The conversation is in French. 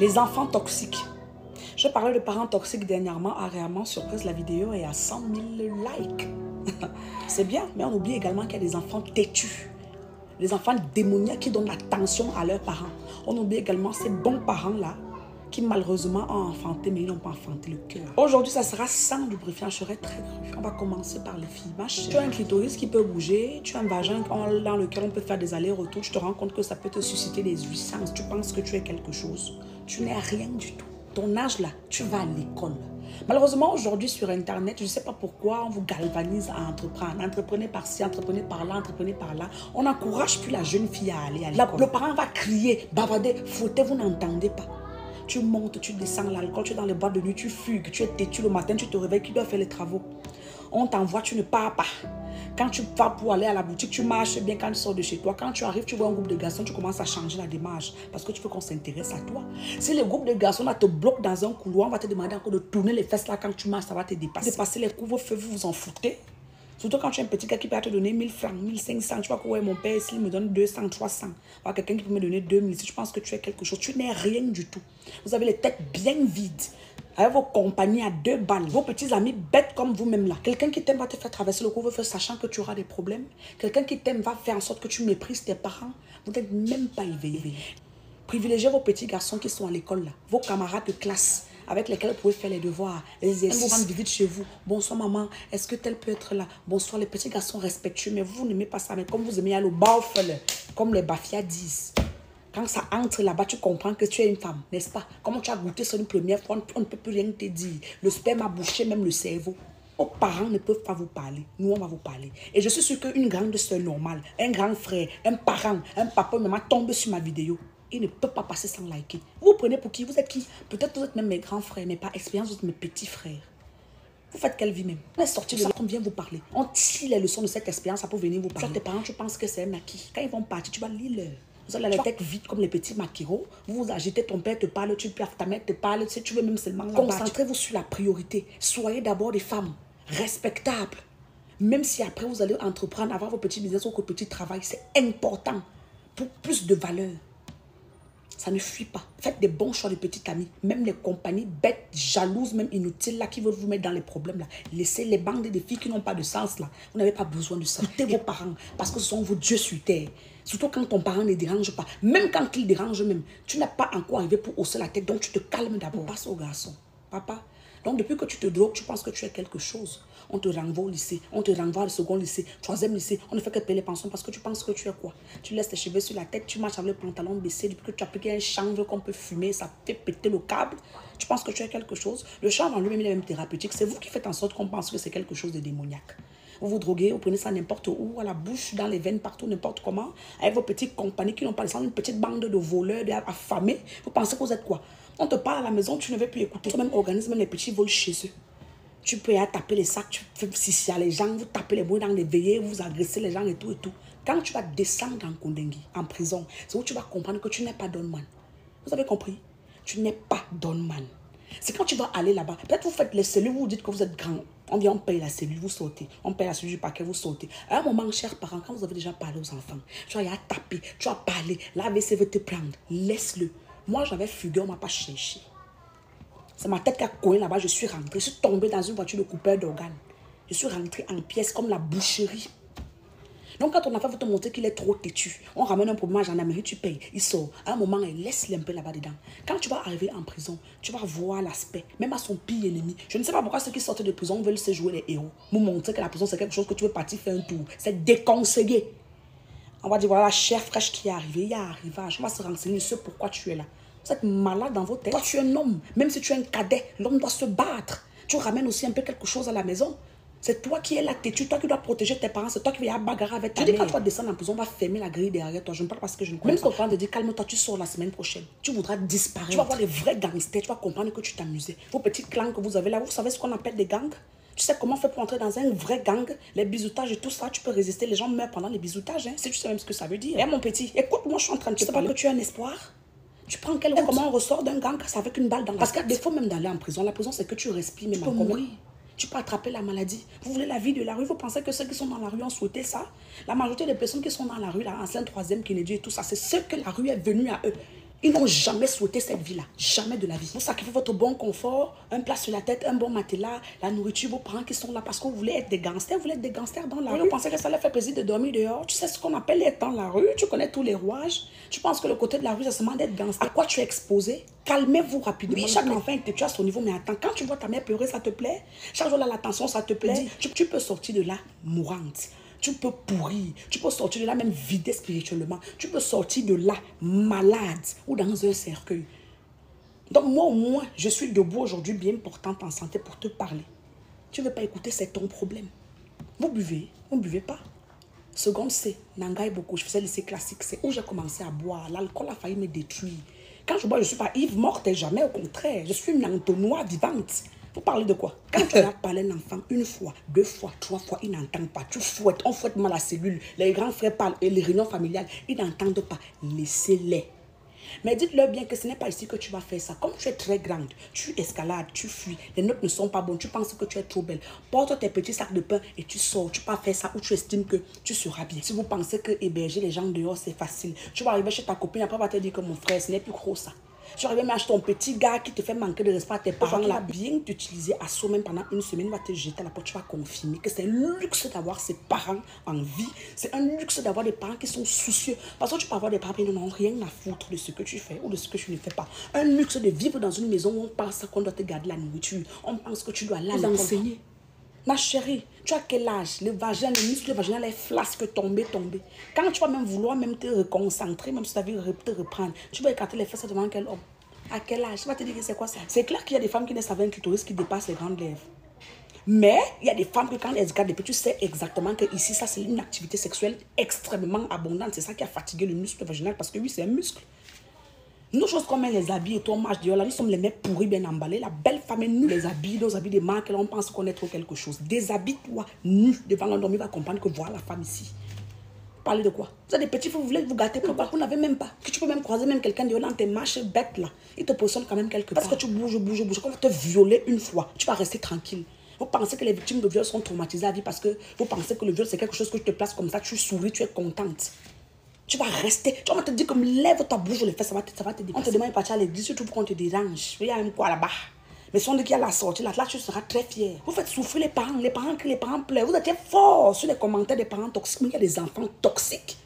Les enfants toxiques. Je parlais de parents toxiques dernièrement. Réellement, surprise, la vidéo est à 100 000 likes. C'est bien, mais on oublie également qu'il y a des enfants têtus. Les enfants démoniaques qui donnent l'attention à leurs parents. On oublie également ces bons parents-là qui malheureusement ont enfanté, mais ils n'ont pas enfanté le cœur. Aujourd'hui, ça sera sans lubrifiant. Je serai très cru. On va commencer par les filles. Ma chère, tu as un clitoris qui peut bouger, tu as un vagin dans lequel on peut faire des allers-retours. Tu te rends compte que ça peut te susciter des jouissances. Tu penses que tu es quelque chose. Tu n'es rien du tout. Ton âge là, tu vas à l'école. Malheureusement, aujourd'hui sur Internet, je ne sais pas pourquoi on vous galvanise à entreprendre. Entreprenez par-ci, entreprenez par-là, entreprenez par-là. On n'encourage plus la jeune fille à aller à l'école. Le parent va crier, bavarder, fouetter, vous n'entendez pas. Tu montes, tu descends l'alcool, tu es dans les boîtes de nuit, tu fugues, tu es têtu le matin, tu te réveilles, qui doit faire les travaux. On t'envoie, tu ne pars pas. Quand tu vas pour aller à la boutique, tu marches bien quand tu sors de chez toi. Quand tu arrives, tu vois un groupe de garçons, tu commences à changer la démarche parce que tu veux qu'on s'intéresse à toi. Si le groupe de garçons là te bloque dans un couloir, on va te demander encore de tourner les fesses là quand tu marches, ça va te dépasser. Dépasser les couvre-feux, vous vous en foutez. Surtout quand tu es un petit gars qui peut te donner 1000 francs, 1500. Tu vois que ouais, mon père, s'il me donne 200, 300. Ou quelqu'un qui peut me donner 2000. Si tu penses que tu es quelque chose, tu n'es rien du tout. Vous avez les têtes bien vides. Avec vos compagnies à 2 balles. Vos petits amis bêtes comme vous-même là. Quelqu'un qui t'aime va te faire traverser le couvre-feu sachant que tu auras des problèmes. Quelqu'un qui t'aime va faire en sorte que tu méprises tes parents. Vous n'êtes même pas éveillés. Privilégiez vos petits garçons qui sont à l'école là. Vos camarades de classe avec lesquels vous pouvez faire les devoirs, les exercices. Vous rendre visite chez vous. Bonsoir maman, est-ce que tel peut être là? Bonsoir, les petits garçons respectueux, mais vous n'aimez pas ça. Mais comme vous aimez le baffle, comme les bafias disent. Quand ça entre là-bas, tu comprends que tu es une femme, n'est-ce pas? Comment tu as goûté ça une première fois, on ne peut plus rien te dire. Le sperme a bouché même le cerveau. Vos parents ne peuvent pas vous parler. Nous, on va vous parler. Et je suis sûre qu'une grande soeur normale, un grand frère, un parent, un papa, une maman tombe sur ma vidéo. Il ne peut pas passer sans liker. Vous prenez pour qui? Vous êtes qui? Peut-être vous êtes même mes grands frères, mais par expérience, vous êtes mes petits frères. Vous faites quelle vie même? On est sorti de là, on vient vous parler. On tire les leçons de cette expérience pour venir vous parler. Toi, tes parents, tu penses que c'est un acquis. Quand ils vont partir, tu vas lire leur. Vous avez la tête vide comme les petits maquereaux. Vous vous agitez, ton père te parle, tu piaffes, ta mère te parle. Si tu veux même seulement concentrez-vous sur la priorité. Soyez d'abord des femmes respectables. Même si après vous allez entreprendre, avoir vos petits business ou vos petits travail, c'est important pour plus de valeur. Ça ne fuit pas. Faites des bons choix de petites amies. Même les compagnies bêtes, jalouses, même inutiles, là, qui veulent vous mettre dans les problèmes, là. Laissez les bandes de filles qui n'ont pas de sens, là. Vous n'avez pas besoin de ça. Écoutez vos parents, parce que ce sont vos dieux sur terre. Surtout quand ton parent ne dérange pas. Même quand il dérange même, tu n'es pas encore arrivé pour hausser la tête, donc tu te calmes d'abord. Passe au garçon. Papa, donc depuis que tu te drogues, tu penses que tu es quelque chose. On te renvoie au lycée, on te renvoie au second lycée, 3e lycée, on ne fait que payer les pensions parce que tu penses que tu es quoi? Tu laisses tes cheveux sur la tête, tu marches avec le pantalon baissé, depuis que tu as appliqué un chanvre qu'on peut fumer, ça fait péter le câble. Tu penses que tu es quelque chose. Le chanvre en lui-même, il est même thérapeutique. C'est vous qui faites en sorte qu'on pense que c'est quelque chose de démoniaque. Vous vous droguez, vous prenez ça n'importe où, à la bouche, dans les veines, partout, n'importe comment, avec vos petites compagnies qui n'ont pas le sens, une petite bande de voleurs, affamés. Vous pensez que vous êtes quoi? On te parle à la maison, tu ne veux plus écouter. Même organisme, même les petits volent chez eux. Tu peux y aller taper les sacs, tu fais sissi à les gens, vous tapez les bruits dans les veillées, vous agressez les gens et tout et tout. Quand tu vas descendre en Kondengui, en prison, c'est où tu vas comprendre que tu n'es pas Donman. Vous avez compris? Tu n'es pas Donman. C'est quand tu vas aller là-bas. Peut-être vous faites les cellules, vous dites que vous êtes grand. On vient, on paye la cellule, vous sautez. On paye la cellule du paquet, vous sautez. À un moment, chers parents, quand vous avez déjà parlé aux enfants, tu vas y aller taper, tu vas parler, la WC veut te prendre. Laisse-le. Moi, j'avais fugué, on ne m'a pas cherché. C'est ma tête qui a coulé là-bas, je suis rentrée. Je suis tombée dans une voiture de coupeur d'organes. Je suis rentrée en pièces comme la boucherie. Donc quand ton enfant veut te montrer qu'il est trop têtu, on ramène un problème à gendarmerie, tu payes, il sort. À un moment, laisse-le un peu là-bas dedans. Quand tu vas arriver en prison, tu vas voir l'aspect, même à son pire ennemi. Je ne sais pas pourquoi ceux qui sortent de prison veulent se jouer les héros. Nous montrer que la prison c'est quelque chose que tu veux partir faire un tour. C'est déconseillé. On va dire voilà la chair fraîche qui est arrivée, il y a un arrivage. On va se renseigner sur pourquoi tu es là. Vous êtes malade dans vos têtes. Toi, tu es un homme. Même si tu es un cadet, l'homme doit se battre. Tu ramènes aussi un peu quelque chose à la maison. C'est toi qui es là têtu, toi qui dois protéger tes parents. C'est toi qui vas bagarrer avec ta mère. Quand tu vas descendre en prison, on va fermer la grille derrière toi. Je ne parle parce que je ne connais pas. Même si on te dire calme-toi, tu sors la semaine prochaine. Tu voudras disparaître. Tu vas voir les vrais gangsters. Tu vas comprendre que tu t'amusais. Vos petits clans que vous avez là, vous savez ce qu'on appelle des gangs? Tu sais comment faire pour entrer dans un vrai gang? Les bisoutages et tout ça, tu peux résister. Les gens meurent pendant les bisoutages. Hein? Si tu sais même ce que ça veut dire. Eh mon petit, écoute-moi, je suis en train de te parler. Que tu as un espoir? Tu prends quel route? Comment on ressort d'un gang avec une balle dans la tête? Parce qu'à défaut même d'aller en prison, la prison c'est que tu respires même encore mourir. Tu peux attraper la maladie. Vous voulez la vie de la rue? Vous pensez que ceux qui sont dans la rue ont souhaité ça? La majorité des personnes qui sont dans la rue, là, ancienne 3e Kennedy et tout ça, c'est ce que la rue est venue à eux. Ils n'ont jamais souhaité cette vie-là. Jamais de la vie. Vous sacrifiez votre bon confort, un plat sur la tête, un bon matelas, la nourriture, vos parents qui sont là parce que vous voulez être des gangsters. Vous voulez être des gangsters dans la rue. Vous pensez que ça leur fait plaisir de dormir dehors. Tu sais ce qu'on appelle être dans la rue. Tu connais tous les rouages. Tu penses que le côté de la rue, c'est seulement d'être gangster. À quoi tu es exposé? Calmez-vous rapidement. Oui, chaque enfant est têtu à son niveau. Mais attends, quand tu vois ta mère pleurer, ça te plaît? Chaque jour, là, l'attention, ça te plaît? Tu peux sortir de là mourante. Tu peux pourrir, tu peux sortir de là même vidé spirituellement. Tu peux sortir de là malade ou dans un cercueil. Donc moi au moins, je suis debout aujourd'hui bien portante en santé pour te parler. Tu ne veux pas écouter, c'est ton problème. Vous ne buvez pas. Seconde C, Nangai beaucoup, je faisais lycée classique, c'est où j'ai commencé à boire. L'alcool a failli me détruire. Quand je bois, je ne suis pas Yves morte et jamais, au contraire. Je suis une entonnoir vivante. Vous parlez de quoi? Quand tu as parlé à un enfant une fois, deux fois, trois fois, il n'entend pas. Tu fouettes, on fouette mal la cellule. Les grands frères parlent et les réunions familiales, ils n'entendent pas. Laissez-les. Mais dites-leur bien que ce n'est pas ici que tu vas faire ça. Comme tu es très grande, tu escalades, tu fuis, les notes ne sont pas bonnes, tu penses que tu es trop belle. Porte tes petits sacs de pain et tu sors. Tu vas faire ça où tu estimes que tu seras bien. Si vous pensez que héberger les gens dehors, c'est facile, tu vas arriver chez ta copine, après, elle va te dire que mon frère, ce n'est plus gros ça. Tu arrives même à acheter ton petit gars qui te fait manquer de respect à tes parents. Là, bien t'utiliser à soi même pendant une semaine, il va te jeter à la porte. Tu vas confirmer que c'est un luxe d'avoir ses parents en vie. C'est un luxe d'avoir des parents qui sont soucieux. Parce que tu peux avoir des parents qui n'ont rien à foutre de ce que tu fais ou de ce que tu ne fais pas. Un luxe de vivre dans une maison où on pense qu'on doit te garder la nourriture. On pense que tu dois aller enseigner. Ma chérie, tu as quel âge? Le vagin, le muscle vaginal est flasque, tomber. Quand tu vas même vouloir même te reconcentrer, même si ta vie te reprendre, tu vas écarter les fesses devant quel homme? À quel âge? Tu vas te dire que c'est quoi ça? C'est clair qu'il y a des femmes qui naissent avec un clitoris qui dépasse les grandes lèvres. Mais il y a des femmes que quand elles regardent depuis, tu sais exactement que ici, ça c'est une activité sexuelle extrêmement abondante. C'est ça qui a fatigué le muscle vaginal parce que oui, c'est un muscle. Nos choses comme les habits et toi, on marche dehors, là, nous sommes les mecs pourris, bien emballés. La belle femme, nous les habits, nos habits de marque, là, on pense connaître quelque chose. Déshabille-toi, nu, devant l'endormi, va comprendre que voilà la femme ici. Parlez de quoi? Vous avez des petits, vous voulez vous gâter, pourquoi? Vous n'avez même pas. Que tu peux même croiser même quelqu'un dehors dans tes marches bêtes là. Il te positionne quand même quelque part. Parce que tu bouges. Quand on va te violer une fois, tu vas rester tranquille. Vous pensez que les victimes de viol sont traumatisées à vie parce que vous pensez que le viol c'est quelque chose que tu te places comme ça, tu souris, tu es contente. Tu vas rester. Tu vas te dire comme lève ta bouche, le fait, ça va te dépasser. On te demande de partir à l'église, surtout pour qu'on te dérange. Il y a un quoi là-bas. Mais si on dit qu'il y a la sortie, là, tu seras très fier. Vous faites souffrir les parents crient, les parents pleurent. Vous êtes forts sur les commentaires des parents toxiques, mais il y a des enfants toxiques.